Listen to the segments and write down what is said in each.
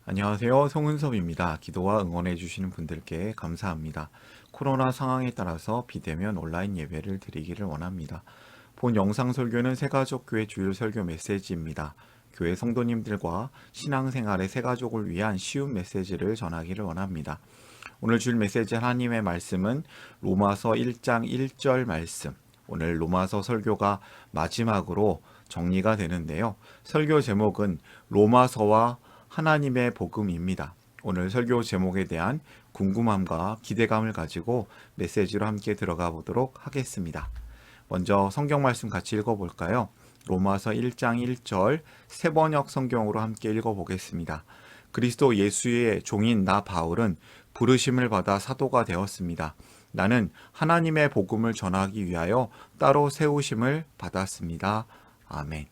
안녕하세요. 송은섭입니다. 기도와 응원해 주시는 분들께 감사합니다. 코로나 상황에 따라서 비대면 온라인 예배를 드리기를 원합니다. 본 영상 설교는 새가족교회 주일 설교 메시지입니다. 교회 성도님들과 신앙생활의 새가족을 위한 쉬운 메시지를 전하기를 원합니다. 오늘 주일 메시지 하나님의 말씀은 로마서 1장 1절 말씀. 오늘 로마서 설교가 마지막으로 정리가 되는데요. 설교 제목은 로마서와 하나님의 복음입니다. 오늘 설교 제목에 대한 궁금함과 기대감을 가지고 메시지로 함께 들어가 보도록 하겠습니다. 먼저 성경 말씀 같이 읽어볼까요? 로마서 1장 1절 세번역 성경으로 함께 읽어보겠습니다. 그리스도 예수의 종인 나 바울은 부르심을 받아 사도가 되었습니다. 나는 하나님의 복음을 전하기 위하여 따로 세우심을 받았습니다. 아멘.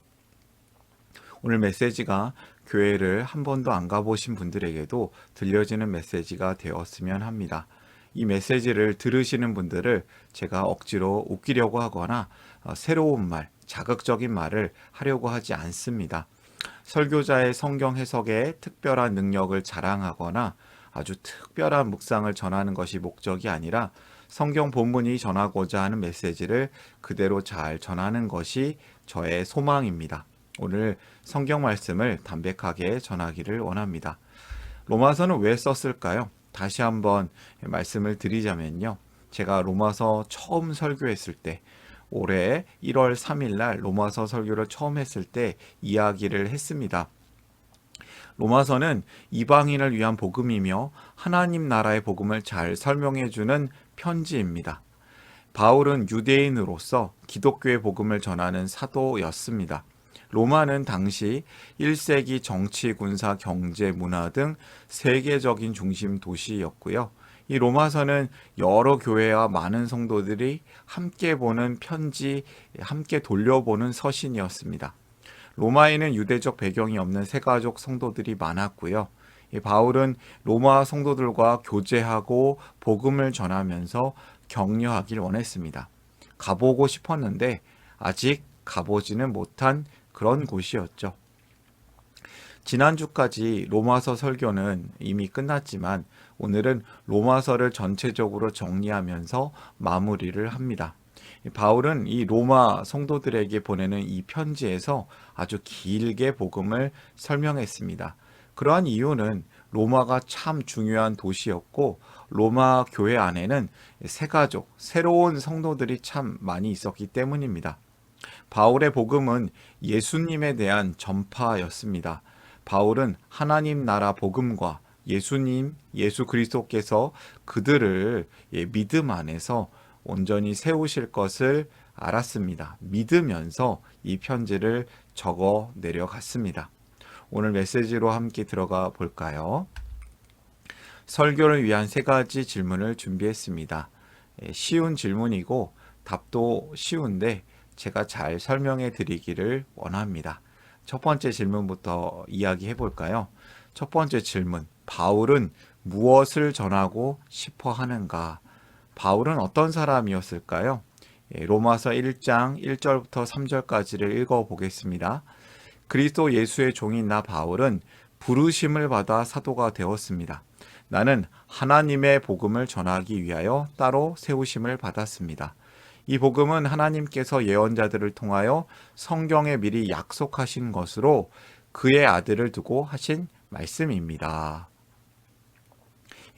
오늘 메시지가 교회를 한 번도 안 가보신 분들에게도 들려지는 메시지가 되었으면 합니다. 이 메시지를 들으시는 분들을 제가 억지로 웃기려고 하거나 새로운 말, 자극적인 말을 하려고 하지 않습니다. 설교자의 성경 해석에 특별한 능력을 자랑하거나 아주 특별한 묵상을 전하는 것이 목적이 아니라 성경 본문이 전하고자 하는 메시지를 그대로 잘 전하는 것이 저의 소망입니다. 오늘 성경 말씀을 담백하게 전하기를 원합니다. 로마서는 왜 썼을까요? 다시 한번 말씀을 드리자면요. 제가 로마서 처음 설교했을 때 올해 1월 3일 날 로마서 설교를 처음 했을 때 이야기를 했습니다. 로마서는 이방인을 위한 복음이며 하나님 나라의 복음을 잘 설명해주는 편지입니다. 바울은 유대인으로서 기독교의 복음을 전하는 사도였습니다. 로마는 당시 1세기 정치, 군사, 경제, 문화 등 세계적인 중심 도시였고요. 이 로마서는 여러 교회와 많은 성도들이 함께 보는 편지, 함께 돌려보는 서신이었습니다. 로마에는 유대적 배경이 없는 새가족 성도들이 많았고요. 바울은 로마 성도들과 교제하고 복음을 전하면서 격려하길 원했습니다. 가보고 싶었는데 아직 가보지는 못한 그런 곳이었죠. 지난주까지 로마서 설교는 이미 끝났지만 오늘은 로마서를 전체적으로 정리하면서 마무리를 합니다. 바울은 이 로마 성도들에게 보내는 이 편지에서 아주 길게 복음을 설명했습니다. 그러한 이유는 로마가 참 중요한 도시였고 로마 교회 안에는 새가족, 새로운 성도들이 참 많이 있었기 때문입니다. 바울의 복음은 예수님에 대한 전파였습니다. 바울은 하나님 나라 복음과 예수님, 예수 그리스도께서 그들을 믿음 안에서 온전히 세우실 것을 알았습니다. 믿으면서 이 편지를 적어 내려갔습니다. 오늘 메시지로 함께 들어가 볼까요? 설교를 위한 세 가지 질문을 준비했습니다. 쉬운 질문이고 답도 쉬운데 제가 잘 설명해 드리기를 원합니다. 첫 번째 질문부터 이야기해 볼까요? 첫 번째 질문, 바울은 무엇을 전하고 싶어 하는가? 바울은 어떤 사람이었을까요? 로마서 1장 1절부터 3절까지를 읽어보겠습니다. 그리스도 예수의 종인 나 바울은 부르심을 받아 사도가 되었습니다. 나는 하나님의 복음을 전하기 위하여 따로 세우심을 받았습니다. 이 복음은 하나님께서 예언자들을 통하여 성경에 미리 약속하신 것으로 그의 아들을 두고 하신 말씀입니다.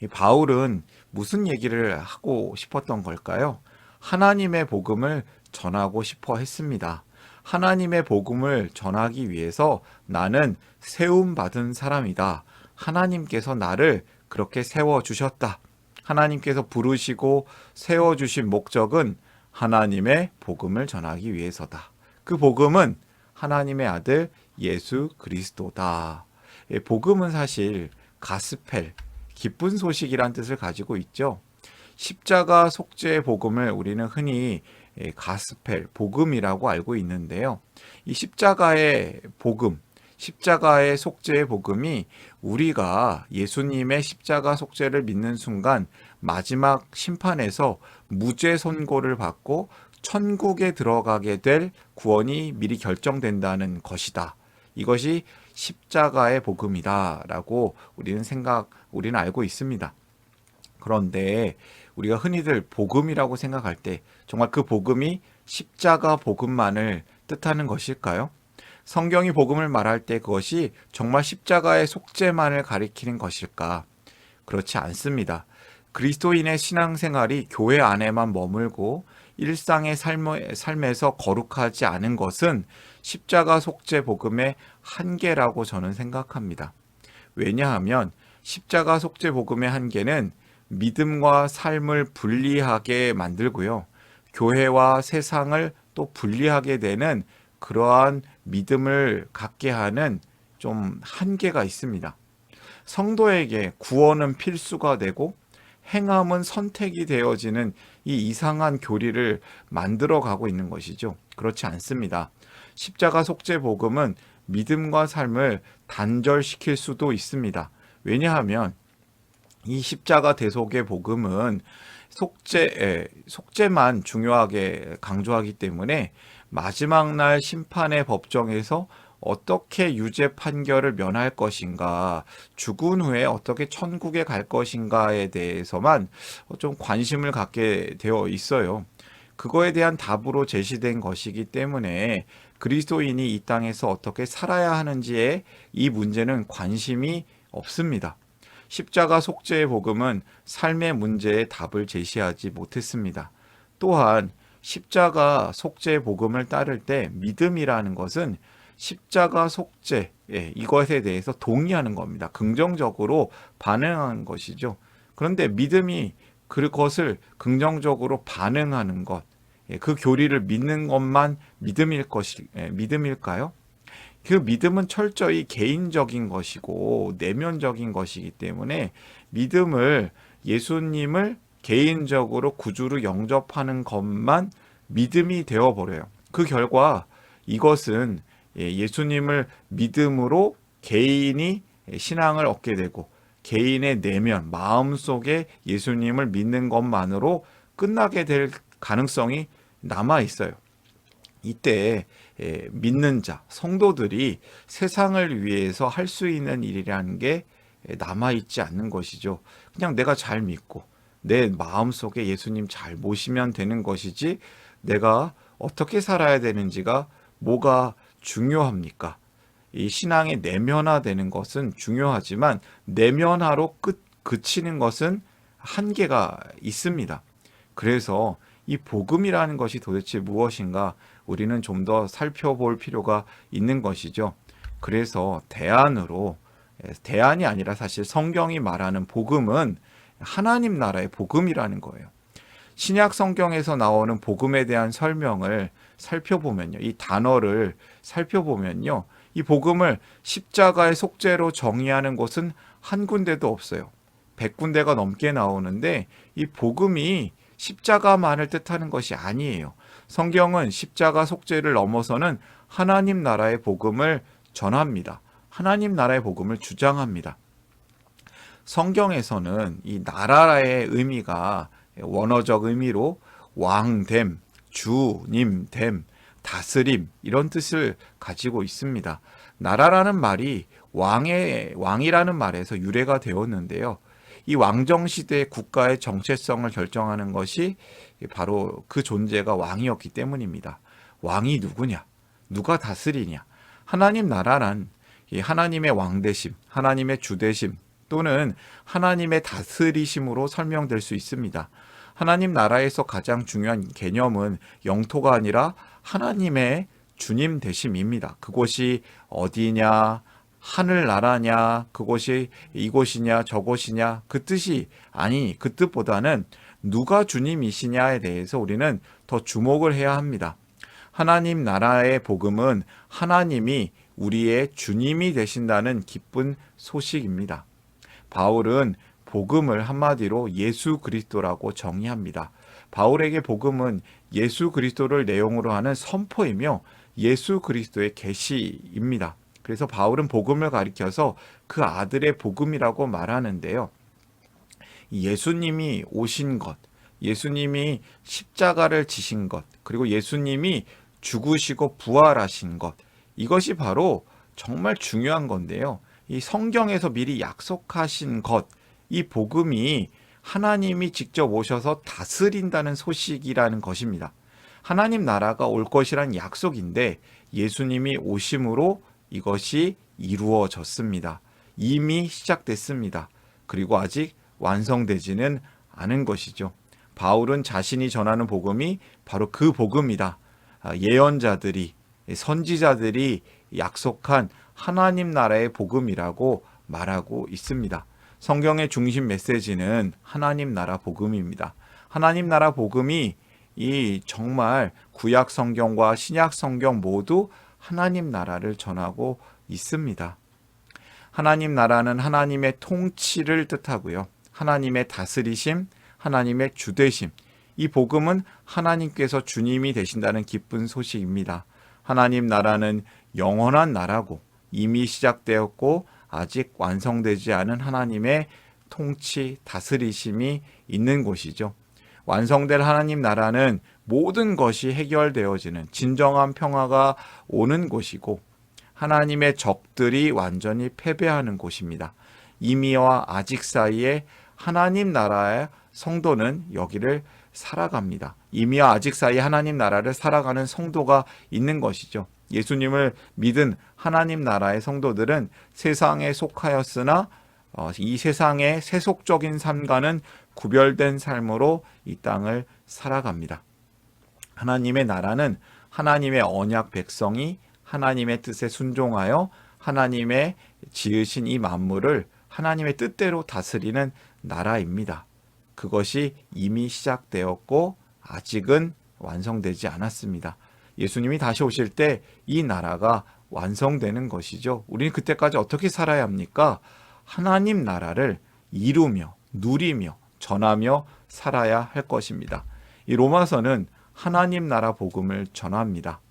바울은 무슨 얘기를 하고 싶었던 걸까요? 하나님의 복음을 전하고 싶어 했습니다. 하나님의 복음을 전하기 위해서 나는 세움받은 사람이다. 하나님께서 나를 그렇게 세워주셨다. 하나님께서 부르시고 세워주신 목적은 하나님의 복음을 전하기 위해서다. 그 복음은 하나님의 아들 예수 그리스도다. 복음은 사실 가스펠, 기쁜 소식이란 뜻을 가지고 있죠. 십자가 속죄의 복음을 우리는 흔히 가스펠, 복음이라고 알고 있는데요. 이 십자가의 복음, 십자가의 속죄의 복음이 우리가 예수님의 십자가 속죄를 믿는 순간 마지막 심판에서 무죄 선고를 받고 천국에 들어가게 될 구원이 미리 결정된다는 것이다. 이것이 십자가의 복음이다라고 우리는 알고 있습니다. 그런데 우리가 흔히들 복음이라고 생각할 때 정말 그 복음이 십자가 복음만을 뜻하는 것일까요? 성경이 복음을 말할 때 그것이 정말 십자가의 속죄만을 가리키는 것일까? 그렇지 않습니다. 그리스도인의 신앙생활이 교회 안에만 머물고 일상의 삶에서 거룩하지 않은 것은 십자가 속죄 복음의 한계라고 저는 생각합니다. 왜냐하면 십자가 속죄 복음의 한계는 믿음과 삶을 분리하게 만들고요. 교회와 세상을 또 분리하게 되는 그러한 믿음을 갖게 하는 좀 한계가 있습니다. 성도에게 구원은 필수가 되고 행함은 선택이 되어지는 이 이상한 교리를 만들어 가고 있는 것이죠. 그렇지 않습니다. 십자가 속죄 복음은 믿음과 삶을 단절시킬 수도 있습니다. 왜냐하면 이 십자가 대속의 복음은 속죄만 중요하게 강조하기 때문에 마지막 날 심판의 법정에서 어떻게 유죄 판결을 면할 것인가, 죽은 후에 어떻게 천국에 갈 것인가에 대해서만 좀 관심을 갖게 되어 있어요. 그거에 대한 답으로 제시된 것이기 때문에 그리스도인이 이 땅에서 어떻게 살아야 하는지에 이 문제는 관심이 없습니다. 십자가 속죄의 복음은 삶의 문제에 답을 제시하지 못했습니다. 또한 십자가 속죄의 복음을 따를 때 믿음이라는 것은 십자가 속죄, 이것에 대해서 동의하는 겁니다. 긍정적으로 반응하는 것이죠. 그런데 믿음이 그것을 긍정적으로 반응하는 것, 그 교리를 믿는 것만 믿음일까요? 그 믿음은 철저히 개인적인 것이고 내면적인 것이기 때문에 믿음을 예수님을 개인적으로 구주로 영접하는 것만 믿음이 되어버려요. 그 결과 이것은 예수님을 믿음으로 개인이 신앙을 얻게 되고 개인의 내면, 마음속에 예수님을 믿는 것만으로 끝나게 될 가능성이 남아 있어요. 이때 믿는 자, 성도들이 세상을 위해서 할 수 있는 일이라는 게 남아있지 않는 것이죠. 그냥 내가 잘 믿고 내 마음속에 예수님 잘 모시면 되는 것이지 내가 어떻게 살아야 되는지가 뭐가 중요합니까? 이 신앙의 내면화되는 것은 중요하지만 내면화로 그치는 것은 한계가 있습니다. 그래서 이 복음이라는 것이 도대체 무엇인가 우리는 좀 더 살펴볼 필요가 있는 것이죠. 그래서 대안이 아니라 사실 성경이 말하는 복음은 하나님 나라의 복음이라는 거예요. 신약 성경에서 나오는 복음에 대한 설명을 살펴보면요. 이 단어를 살펴보면요. 이 복음을 십자가의 속죄로 정의하는 곳은 한 군데도 없어요. 100군데가 넘게 나오는데 이 복음이 십자가만을 뜻하는 것이 아니에요. 성경은 십자가 속죄를 넘어서는 하나님 나라의 복음을 전합니다. 하나님 나라의 복음을 주장합니다. 성경에서는 이 나라의 의미가 원어적 의미로 왕됨, 주님됨, 다스림 이런 뜻을 가지고 있습니다. 나라라는 말이 왕이라는 말에서 유래가 되었는데요. 이 왕정시대의 국가의 정체성을 결정하는 것이 바로 그 존재가 왕이었기 때문입니다. 왕이 누구냐? 누가 다스리냐? 하나님 나라란 하나님의 왕되심, 하나님의 주되심 또는 하나님의 다스리심으로 설명될 수 있습니다. 하나님 나라에서 가장 중요한 개념은 영토가 아니라 하나님의 주님 되심입니다. 그곳이 어디냐? 하늘나라냐, 그곳이 이곳이냐, 저곳이냐, 그 뜻이 아니니 그 뜻보다는 누가 주님이시냐에 대해서 우리는 더 주목을 해야 합니다. 하나님 나라의 복음은 하나님이 우리의 주님이 되신다는 기쁜 소식입니다. 바울은 복음을 한마디로 예수 그리스도라고 정의합니다. 바울에게 복음은 예수 그리스도를 내용으로 하는 선포이며 예수 그리스도의 계시입니다. 그래서 바울은 복음을 가리켜서 그 아들의 복음이라고 말하는데요. 예수님이 오신 것, 예수님이 십자가를 지신 것, 그리고 예수님이 죽으시고 부활하신 것, 이것이 바로 정말 중요한 건데요. 이 성경에서 미리 약속하신 것, 이 복음이 하나님이 직접 오셔서 다스린다는 소식이라는 것입니다. 하나님 나라가 올 것이란 약속인데 예수님이 오심으로 이것이 이루어졌습니다. 이미 시작됐습니다. 그리고 아직 완성되지는 않은 것이죠. 바울은 자신이 전하는 복음이 바로 그 복음이다. 예언자들이, 선지자들이 약속한 하나님 나라의 복음이라고 말하고 있습니다. 성경의 중심 메시지는 하나님 나라 복음입니다. 하나님 나라 복음이 이 정말 구약 성경과 신약 성경 모두 하나님 나라를 전하고 있습니다. 하나님 나라는 하나님의 통치를 뜻하고요. 하나님의 다스리심, 하나님의 주되심. 이 복음은 하나님께서 주님이 되신다는 기쁜 소식입니다. 하나님 나라는 영원한 나라고 이미 시작되었고 아직 완성되지 않은 하나님의 통치, 다스리심이 있는 곳이죠. 완성될 하나님 나라는 모든 것이 해결되어지는 진정한 평화가 오는 곳이고 하나님의 적들이 완전히 패배하는 곳입니다. 이미와 아직 사이에 하나님 나라의 성도는 여기를 살아갑니다. 이미와 아직 사이에 하나님 나라를 살아가는 성도가 있는 것이죠. 예수님을 믿은 하나님 나라의 성도들은 세상에 속하였으나 이 세상의 세속적인 삶과는 구별된 삶으로 이 땅을 살아갑니다. 하나님의 나라는 하나님의 언약 백성이 하나님의 뜻에 순종하여 하나님의 지으신 이 만물을 하나님의 뜻대로 다스리는 나라입니다. 그것이 이미 시작되었고 아직은 완성되지 않았습니다. 예수님이 다시 오실 때 이 나라가 완성되는 것이죠. 우리는 그때까지 어떻게 살아야 합니까? 하나님 나라를 이루며 누리며 전하며 살아야 할 것입니다. 이 로마서는 하나님 나라 복음을 전합니다.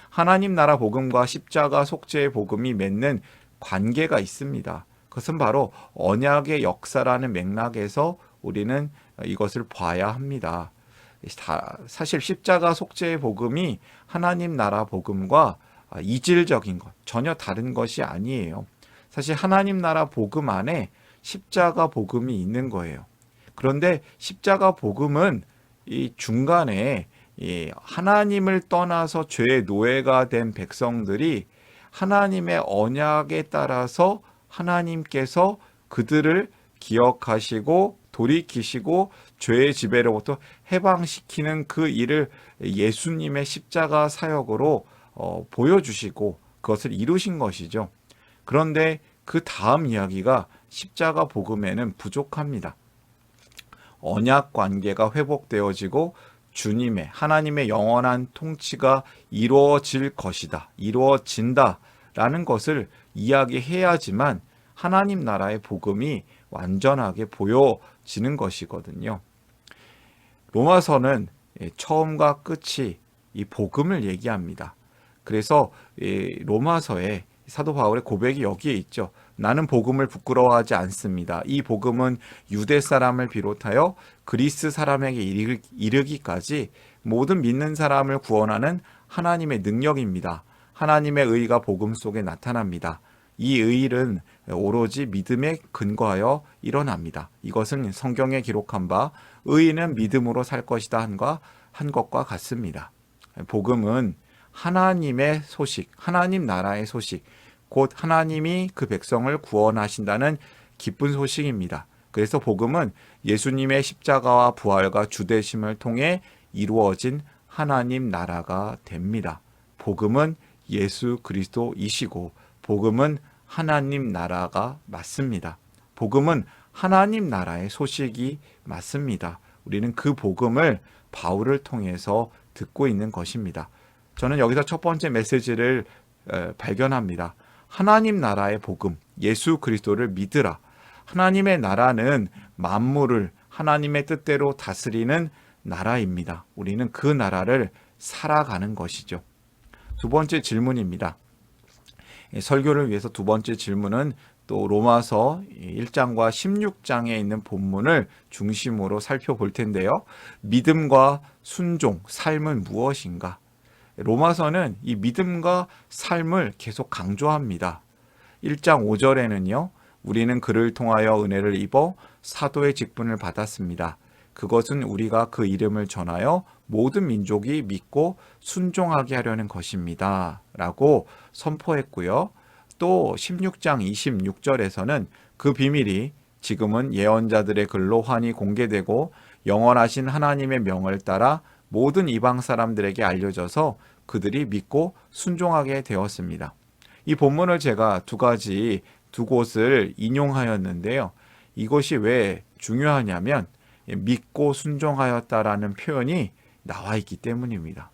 하나님 나라 복음과 십자가 속죄의 복음이 맺는 관계가 있습니다. 그것은 바로 언약의 역사라는 맥락에서 우리는 이것을 봐야 합니다. 사실 십자가 속죄의 복음이 하나님 나라 복음과 이질적인 것, 전혀 다른 것이 아니에요. 사실 하나님 나라 복음 안에 십자가 복음이 있는 거예요. 그런데 십자가 복음은 이 중간에 하나님을 떠나서 죄의 노예가 된 백성들이 하나님의 언약에 따라서 하나님께서 그들을 기억하시고 돌이키시고 죄의 지배로부터 해방시키는 그 일을 예수님의 십자가 사역으로 보여주시고 그것을 이루신 것이죠. 그런데 그 다음 이야기가 십자가 복음에는 부족합니다. 언약 관계가 회복되어지고 주님의 하나님의 영원한 통치가 이루어질 것이다. 이루어진다라는 것을 이야기해야지만 하나님 나라의 복음이 완전하게 보여지는 것이거든요. 로마서는 처음과 끝이 이 복음을 얘기합니다. 그래서 로마서에 사도 바울의 고백이 여기에 있죠. 나는 복음을 부끄러워하지 않습니다. 이 복음은 유대 사람을 비롯하여 그리스 사람에게 이르기까지 모든 믿는 사람을 구원하는 하나님의 능력입니다. 하나님의 의가 복음 속에 나타납니다. 이 의는 오로지 믿음에 근거하여 일어납니다. 이것은 성경에 기록한 바 의인은 믿음으로 살 것이다 한 것과 같습니다. 복음은 하나님의 소식, 하나님 나라의 소식, 곧 하나님이 그 백성을 구원하신다는 기쁜 소식입니다. 그래서 복음은 예수님의 십자가와 부활과 주되심을 통해 이루어진 하나님 나라가 됩니다. 복음은 예수 그리스도이시고 복음은 하나님 나라가 맞습니다. 복음은 하나님 나라의 소식이 맞습니다. 우리는 그 복음을 바울을 통해서 듣고 있는 것입니다. 저는 여기서 첫 번째 메시지를 발견합니다. 하나님 나라의 복음, 예수 그리스도를 믿으라. 하나님의 나라는 만물을 하나님의 뜻대로 다스리는 나라입니다. 우리는 그 나라를 살아가는 것이죠. 두 번째 질문입니다. 설교를 위해서 두 번째 질문은 또 로마서 1장과 16장에 있는 본문을 중심으로 살펴볼 텐데요. 믿음과 순종, 삶은 무엇인가? 로마서는 이 믿음과 삶을 계속 강조합니다. 1장 5절에는요. 우리는 그를 통하여 은혜를 입어 사도의 직분을 받았습니다. 그것은 우리가 그 이름을 전하여 모든 민족이 믿고 순종하게 하려는 것입니다. 라고 선포했고요. 또 16장 26절에서는 그 비밀이 지금은 예언자들의 글로 환히 공개되고 영원하신 하나님의 명을 따라 모든 이방 사람들에게 알려져서 그들이 믿고 순종하게 되었습니다. 이 본문을 제가 두 곳을 인용하였는데요. 이것이 왜 중요하냐면 믿고 순종하였다라는 표현이 나와 있기 때문입니다.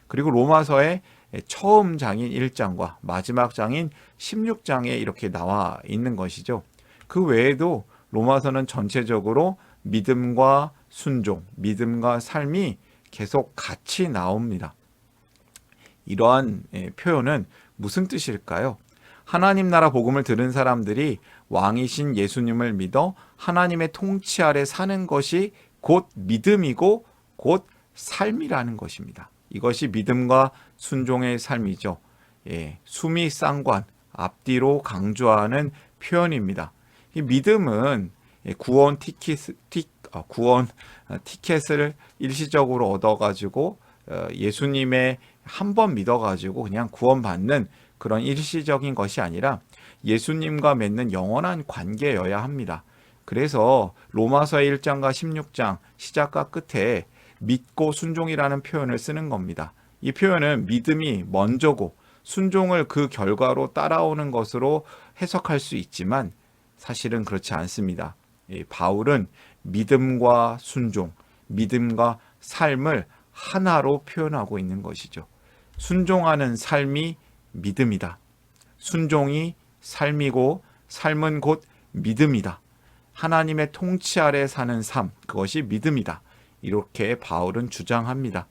그리고 로마서의 처음 장인 1장과 마지막 장인 16장에 이렇게 나와 있는 것이죠. 그 외에도 로마서는 전체적으로 믿음과 순종, 믿음과 삶이 계속 같이 나옵니다. 이러한 표현은 무슨 뜻일까요? 하나님 나라 복음을 들은 사람들이 왕이신 예수님을 믿어 하나님의 통치 아래 사는 것이 곧 믿음이고 곧 삶이라는 것입니다. 이것이 믿음과 순종의 삶이죠. 수미 쌍관, 앞뒤로 강조하는 표현입니다. 이 믿음은 구원 티켓을 일시적으로 얻어가지고 예수님의 한 번 믿어가지고 그냥 구원받는 그런 일시적인 것이 아니라 예수님과 맺는 영원한 관계여야 합니다. 그래서 로마서의 1장과 16장 시작과 끝에 믿고 순종이라는 표현을 쓰는 겁니다. 이 표현은 믿음이 먼저고 순종을 그 결과로 따라오는 것으로 해석할 수 있지만 사실은 그렇지 않습니다. 바울은 믿음과 순종, 믿음과 삶을 하나로 표현하고 있는 것이죠. 순종하는 삶이 믿음이다. 순종이 삶이고 삶은 곧 믿음이다. 하나님의 통치 아래 사는 삶, 그것이 믿음이다. 이렇게 바울은 주장합니다.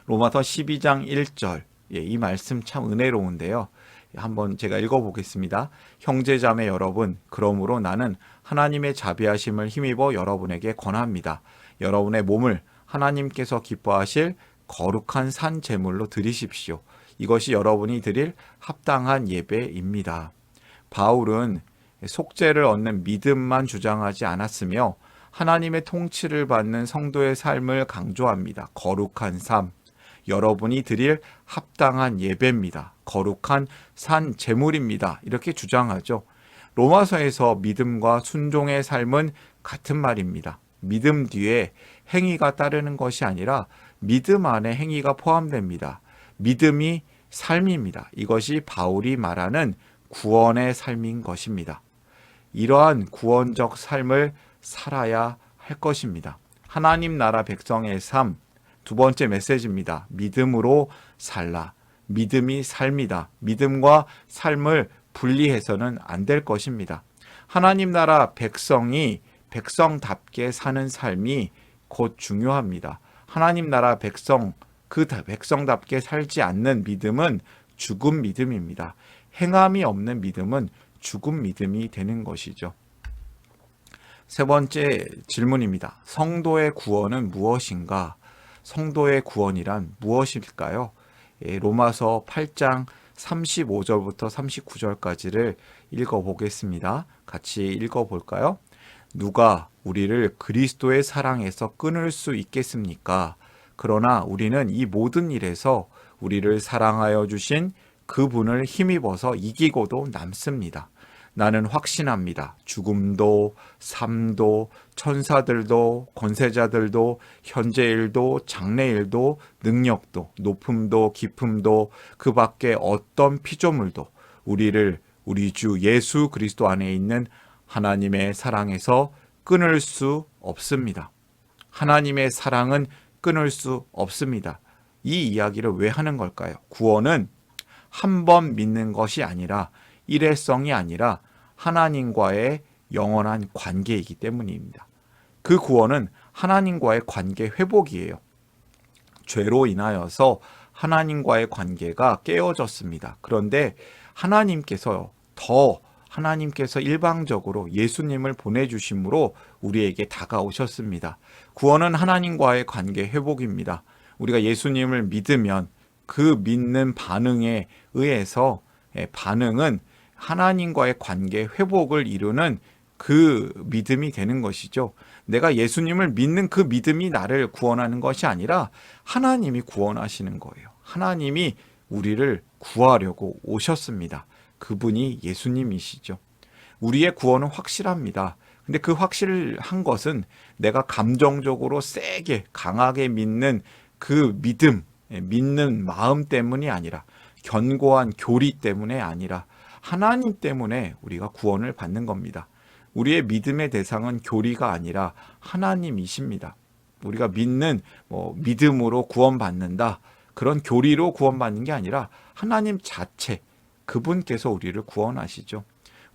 로마서 12장 1절, 이 말씀 참 은혜로운데요. 한번 제가 읽어보겠습니다. 형제자매 여러분, 그러므로 나는 하나님의 자비하심을 힘입어 여러분에게 권합니다. 여러분의 몸을 하나님께서 기뻐하실 거룩한 산 제물로 드리십시오. 이것이 여러분이 드릴 합당한 예배입니다. 바울은 속죄를 얻는 믿음만 주장하지 않았으며 하나님의 통치를 받는 성도의 삶을 강조합니다. 거룩한 삶, 여러분이 드릴 합당한 예배입니다. 거룩한 산 제물입니다. 이렇게 주장하죠. 로마서에서 믿음과 순종의 삶은 같은 말입니다. 믿음 뒤에 행위가 따르는 것이 아니라 믿음 안에 행위가 포함됩니다. 믿음이 삶입니다. 이것이 바울이 말하는 구원의 삶인 것입니다. 이러한 구원적 삶을 살아야 할 것입니다. 하나님 나라 백성의 삶, 두 번째 메시지입니다. 믿음으로 살라. 믿음이 삶이다. 믿음과 삶을 분리해서는 안 될 것입니다. 하나님 나라 백성이 백성답게 사는 삶이 곧 중요합니다. 하나님 나라 백성, 그 백성답게 살지 않는 믿음은 죽은 믿음입니다. 행함이 없는 믿음은 죽은 믿음이 되는 것이죠. 세 번째 질문입니다. 성도의 구원은 무엇인가? 성도의 구원이란 무엇일까요? 로마서 8장 35절부터 39절까지를 읽어보겠습니다. 같이 읽어볼까요? 누가 우리를 그리스도의 사랑에서 끊을 수 있겠습니까? 그러나 우리는 이 모든 일에서 우리를 사랑하여 주신 그분을 힘입어서 이기고도 남습니다. 나는 확신합니다. 죽음도 삶도 천사들도 권세자들도 현재일도 장래일도 능력도 높음도 깊음도 그 밖에 어떤 피조물도 우리를 우리 주 예수 그리스도 안에 있는 하나님의 사랑에서 끊을 수 없습니다. 하나님의 사랑은 끊을 수 없습니다. 이 이야기를 왜 하는 걸까요? 구원은 한 번 믿는 것이 아니라 일회성이 아니라 하나님과의 영원한 관계이기 때문입니다. 그 구원은 하나님과의 관계 회복이에요. 죄로 인하여서 하나님과의 관계가 깨어졌습니다. 그런데 하나님께서 일방적으로 예수님을 보내주심으로 우리에게 다가오셨습니다. 구원은 하나님과의 관계 회복입니다. 우리가 예수님을 믿으면 그 믿는 반응에 의해서 반응은 하나님과의 관계 회복을 이루는 그 믿음이 되는 것이죠. 내가 예수님을 믿는 그 믿음이 나를 구원하는 것이 아니라 하나님이 구원하시는 거예요. 하나님이 우리를 구하려고 오셨습니다. 그분이 예수님이시죠. 우리의 구원은 확실합니다. 근데 그 확실한 것은 내가 감정적으로 세게 강하게 믿는 그 믿음, 믿는 마음 때문이 아니라 견고한 교리 때문에 아니라 하나님 때문에 우리가 구원을 받는 겁니다. 우리의 믿음의 대상은 교리가 아니라 하나님이십니다. 우리가 믿는 믿음으로 구원받는다. 그런 교리로 구원받는 게 아니라 하나님 자체, 그분께서 우리를 구원하시죠.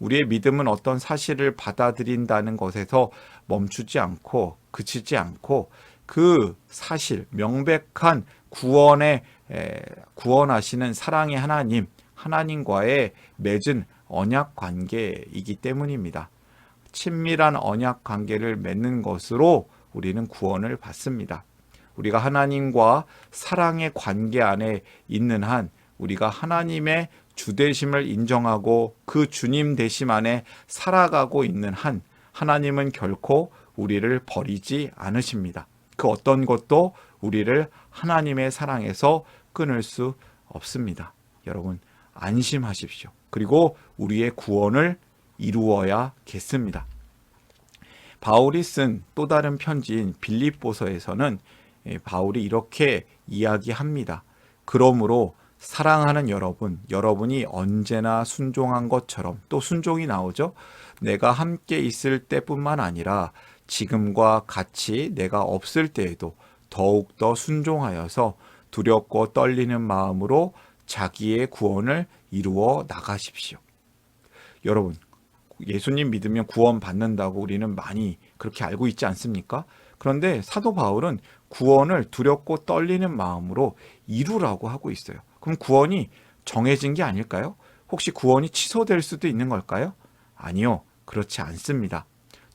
우리의 믿음은 어떤 사실을 받아들인다는 것에서 멈추지 않고 그치지 않고 그 사실, 명백한 구원하시는 사랑의 하나님, 하나님과의 맺은 언약 관계이기 때문입니다. 친밀한 언약 관계를 맺는 것으로 우리는 구원을 받습니다. 우리가 하나님과 사랑의 관계 안에 있는 한 우리가 하나님의 주되심을 인정하고 그 주님 되심 안에 살아가고 있는 한 하나님은 결코 우리를 버리지 않으십니다. 그 어떤 것도 우리를 하나님의 사랑에서 끊을 수 없습니다. 여러분 안심하십시오. 그리고 우리의 구원을 이루어야겠습니다. 바울이 쓴 또 다른 편지인 빌립보서에서는 바울이 이렇게 이야기합니다. 그러므로 사랑하는 여러분, 여러분이 언제나 순종한 것처럼, 또 순종이 나오죠. 내가 함께 있을 때뿐만 아니라 지금과 같이 내가 없을 때에도 더욱더 순종하여서 두렵고 떨리는 마음으로 자기의 구원을 이루어 나가십시오. 여러분, 예수님 믿으면 구원 받는다고 우리는 많이 그렇게 알고 있지 않습니까? 그런데 사도 바울은 구원을 두렵고 떨리는 마음으로 이루라고 하고 있어요. 그럼 구원이 정해진 게 아닐까요? 혹시 구원이 취소될 수도 있는 걸까요? 아니요, 그렇지 않습니다.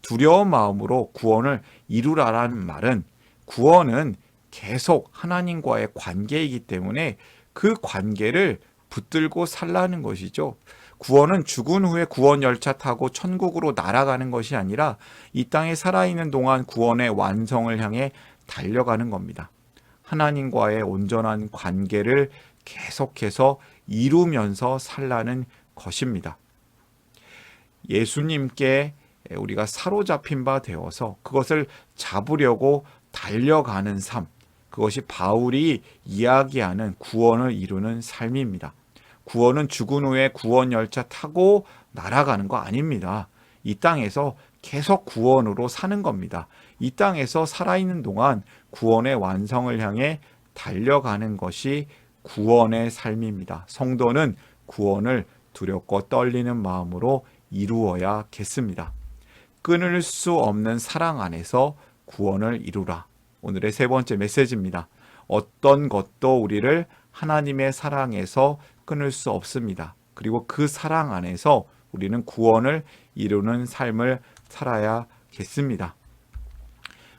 두려운 마음으로 구원을 이루라라는 말은 구원은 계속 하나님과의 관계이기 때문에 그 관계를 붙들고 살라는 것이죠. 구원은 죽은 후에 구원 열차 타고 천국으로 날아가는 것이 아니라 이 땅에 살아있는 동안 구원의 완성을 향해 달려가는 겁니다. 하나님과의 온전한 관계를 계속해서 이루면서 살라는 것입니다. 예수님께 우리가 사로잡힌 바 되어서 그것을 잡으려고 달려가는 삶, 그것이 바울이 이야기하는 구원을 이루는 삶입니다. 구원은 죽은 후에 구원 열차 타고 날아가는 거 아닙니다. 이 땅에서 계속 구원으로 사는 겁니다. 이 땅에서 살아있는 동안 구원의 완성을 향해 달려가는 것이 구원의 삶입니다. 성도는 구원을 두렵고 떨리는 마음으로 이루어야겠습니다. 끊을 수 없는 사랑 안에서 구원을 이루라. 오늘의 세 번째 메시지입니다. 어떤 것도 우리를 하나님의 사랑에서 끊을 수 없습니다. 그리고 그 사랑 안에서 우리는 구원을 이루는 삶을 살아야겠습니다.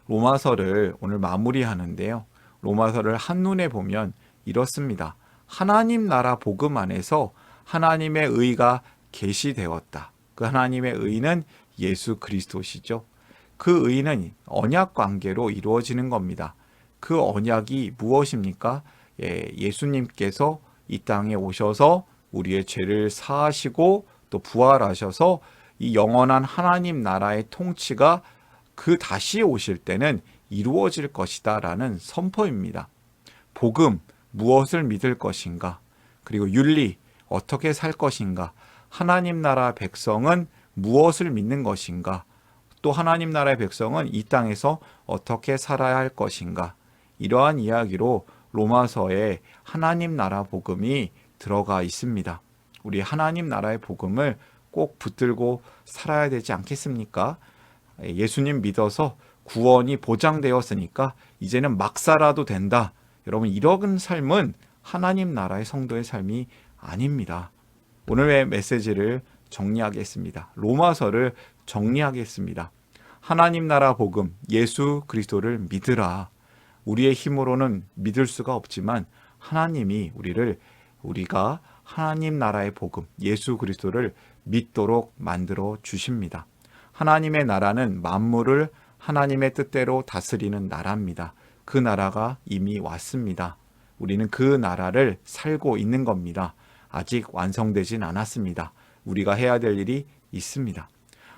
로마서를 오늘 마무리하는데요. 로마서를 한눈에 보면 이렇습니다. 하나님 나라 복음 안에서 하나님의 의가 계시되었다. 그 하나님의 의는 예수 그리스도시죠. 그 의는 언약 관계로 이루어지는 겁니다. 그 언약이 무엇입니까? 예수님께서 이 땅에 오셔서 우리의 죄를 사하시고 또 부활하셔서 이 영원한 하나님 나라의 통치가 그 다시 오실 때는 이루어질 것이다 라는 선포입니다. 복음, 무엇을 믿을 것인가? 그리고 윤리, 어떻게 살 것인가? 하나님 나라 백성은 무엇을 믿는 것인가? 또 하나님 나라의 백성은 이 땅에서 어떻게 살아야 할 것인가? 이러한 이야기로 로마서에 하나님 나라 복음이 들어가 있습니다. 우리 하나님 나라의 복음을 꼭 붙들고 살아야 되지 않겠습니까? 예수님 믿어서 구원이 보장되었으니까 이제는 막 살아도 된다. 여러분, 이런 삶은 하나님 나라의 성도의 삶이 아닙니다. 오늘의 메시지를 정리하겠습니다. 로마서를 정리하겠습니다. 하나님 나라 복음, 예수 그리스도를 믿으라. 우리의 힘으로는 믿을 수가 없지만 하나님이 우리가 하나님 나라의 복음, 예수 그리스도를 믿도록 만들어 주십니다. 하나님의 나라는 만물을 하나님의 뜻대로 다스리는 나라입니다. 그 나라가 이미 왔습니다. 우리는 그 나라를 살고 있는 겁니다. 아직 완성되진 않았습니다. 우리가 해야 될 일이 있습니다.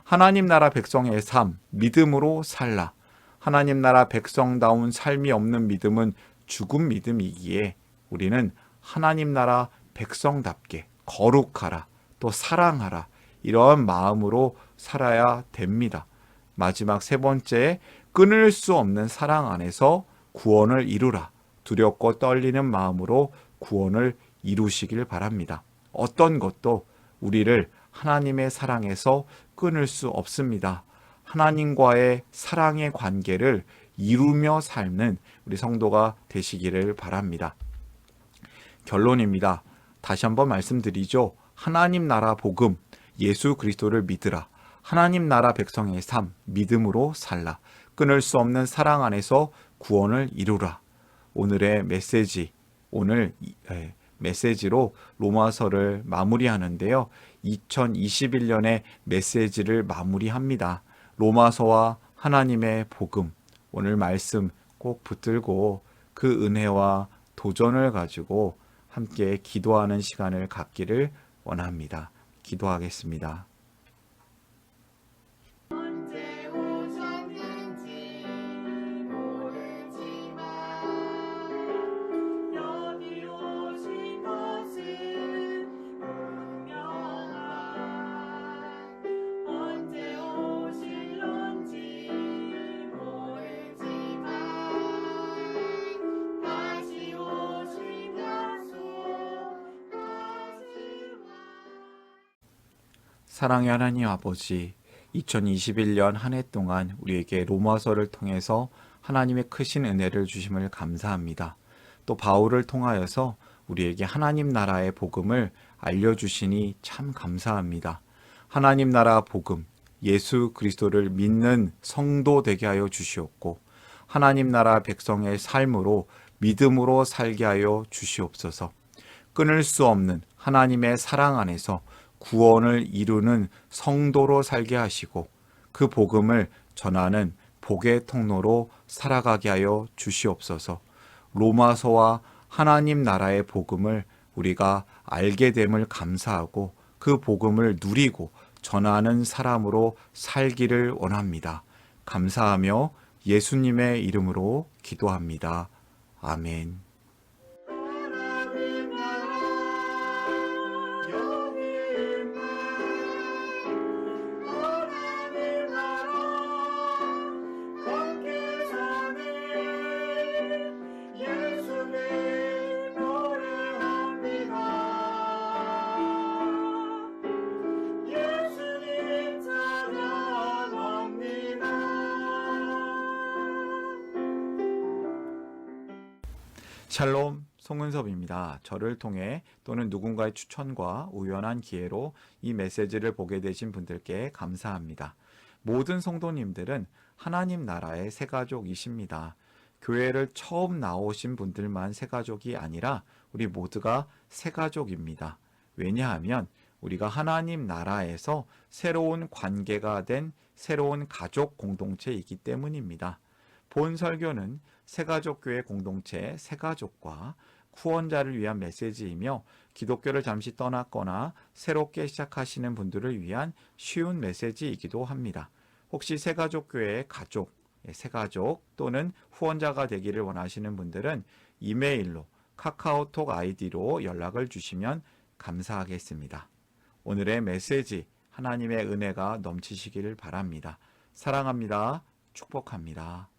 하나님 나라 백성의 삶, 믿음으로 살라. 하나님 나라 백성다운 삶이 없는 믿음은 죽은 믿음이기에 우리는 하나님 나라 백성답게 거룩하라, 또 사랑하라, 이러한 마음으로 살아야 됩니다. 마지막 세 번째, 끊을 수 없는 사랑 안에서 구원을 이루라. 두렵고 떨리는 마음으로 구원을 이루시길 바랍니다. 어떤 것도 우리를 하나님의 사랑에서 끊을 수 없습니다. 하나님과의 사랑의 관계를 이루며 삶는 우리 성도가 되시기를 바랍니다. 결론입니다. 다시 한번 말씀드리죠. 하나님 나라 복음, 예수 그리스도를 믿으라. 하나님 나라 백성의 삶, 믿음으로 살라. 끊을 수 없는 사랑 안에서 구원을 이루라. 오늘의 메시지, 오늘 메시지로 로마서를 마무리하는데요. 2021년의 메시지를 마무리합니다. 로마서와 하나님의 복음, 오늘 말씀 꼭 붙들고 그 은혜와 도전을 가지고 함께 기도하는 시간을 갖기를 원합니다. 기도하겠습니다. 사랑의 하나님 아버지, 2021년 한 해 동안 우리에게 로마서를 통해서 하나님의 크신 은혜를 주심을 감사합니다. 또 바울을 통하여서 우리에게 하나님 나라의 복음을 알려주시니 참 감사합니다. 하나님 나라 복음, 예수 그리스도를 믿는 성도 되게 하여 주시옵고 하나님 나라 백성의 삶으로 믿음으로 살게 하여 주시옵소서. 끊을 수 없는 하나님의 사랑 안에서 구원을 이루는 성도로 살게 하시고 그 복음을 전하는 복의 통로로 살아가게 하여 주시옵소서. 로마서와 하나님 나라의 복음을 우리가 알게 됨을 감사하고 그 복음을 누리고 전하는 사람으로 살기를 원합니다. 감사하며 예수님의 이름으로 기도합니다. 아멘. 샬롬, 송은섭입니다. 저를 통해 또는 누군가의 추천과 우연한 기회로 이 메시지를 보게 되신 분들께 감사합니다. 모든 성도님들은 하나님 나라의 새가족이십니다. 교회를 처음 나오신 분들만 새가족이 아니라 우리 모두가 새가족입니다. 왜냐하면 우리가 하나님 나라에서 새로운 관계가 된 새로운 가족 공동체이기 때문입니다. 본 설교는 새가족교회 공동체 새가족과 후원자를 위한 메시지이며 기독교를 잠시 떠났거나 새롭게 시작하시는 분들을 위한 쉬운 메시지이기도 합니다. 혹시 새가족교회의 가족, 새가족 또는 후원자가 되기를 원하시는 분들은 이메일로 카카오톡 아이디로 연락을 주시면 감사하겠습니다. 오늘의 메시지, 하나님의 은혜가 넘치시기를 바랍니다. 사랑합니다. 축복합니다.